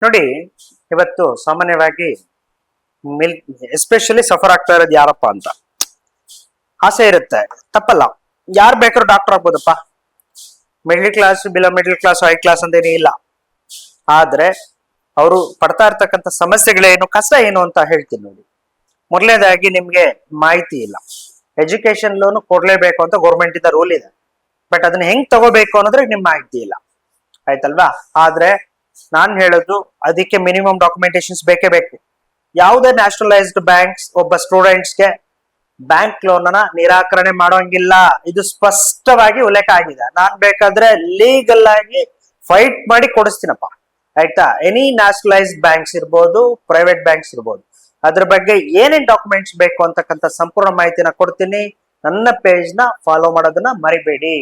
ನೋಡಿ, ಇವತ್ತು ಸಾಮಾನ್ಯವಾಗಿ ಮಿಲ್ ಎಸ್ಪೆಷಲಿ ಸಫರ್ ಆಗ್ತಾ ಇರೋದು ಯಾರಪ್ಪ ಅಂತ ಆಸೆ ಇರುತ್ತೆ, ತಪ್ಪಲ್ಲ. ಯಾರು ಬೇಕಾದ್ರೂ ಡಾಕ್ಟರ್ ಆಗ್ಬೋದಪ್ಪ. Middle class, below middle class, high class ಅಂತೇನೇ ಇಲ್ಲ. ಆದ್ರೆ ಅವರು ಪಡ್ತಾ ಇರ್ತಕ್ಕಂಥ ಸಮಸ್ಯೆಗಳೇನು, ಕಷ್ಟ ಏನು ಅಂತ ಹೇಳ್ತೀನಿ ನೋಡಿ. ಮೊದಲನೇದಾಗಿ ನಿಮ್ಗೆ ಮಾಹಿತಿ ಇಲ್ಲ. ಎಜುಕೇಶನ್ ಲೋನ್ ಕೊಡ್ಲೇಬೇಕು ಅಂತ ಗೌರ್ಮೆಂಟ್ ಇಂದ ರೂಲ್ ಇದೆ. ಬಟ್ ಅದನ್ನ ಹೆಂಗ್ ತಗೋಬೇಕು ಅನ್ನೋದ್ರೆ ನಿಮ್ ಮಾಹಿತಿ ಇಲ್ಲ, ಆಯ್ತಲ್ವಾ? ಆದ್ರೆ ನಾನ್ ಹೇಳೋದು, ಅದಕ್ಕೆ ಮಿನಿಮಮ್ ಡಾಕ್ಯುಮೆಂಟೇಶನ್ಸ್ ಬೇಕೇ ಬೇಕು. ಯಾವುದೇ ನ್ಯಾಷನಲೈಸ್ಡ್ ಬ್ಯಾಂಕ್ಸ್ ಒಬ್ಬ ಸ್ಟೂಡೆಂಟ್ಸ್ಗೆ ಬ್ಯಾಂಕ್ ಲೋನ್ ಅನ್ನ ನಿರಾಕರಣೆ ಮಾಡೋಂಗಿಲ್ಲ. ಇದು ಸ್ಪಷ್ಟವಾಗಿ ಉಲ್ಲೇಖ ಆಗಿದೆ. ನಾನ್ ಬೇಕಾದ್ರೆ ಲೀಗಲ್ ಆಗಿ ಫೈಟ್ ಮಾಡಿ ಕೊಡಿಸ್ತೀನಪ್ಪ, ಆಯ್ತಾ? ಎನಿ ನ್ಯಾಷನಲೈಸ್ಡ್ ಬ್ಯಾಂಕ್ಸ್ ಇರ್ಬೋದು, ಪ್ರೈವೇಟ್ ಬ್ಯಾಂಕ್ಸ್ ಇರ್ಬೋದು, ಅದ್ರ ಬಗ್ಗೆ ಏನೇನ್ ಡಾಕ್ಯುಮೆಂಟ್ಸ್ ಬೇಕು ಅಂತಕ್ಕಂಥ ಸಂಪೂರ್ಣ ಮಾಹಿತಿನ ಕೊಡ್ತೀನಿ. ನನ್ನ ಪೇಜ್ ನ ಫಾಲೋ ಮಾಡೋದನ್ನ ಮರಿಬೇಡಿ.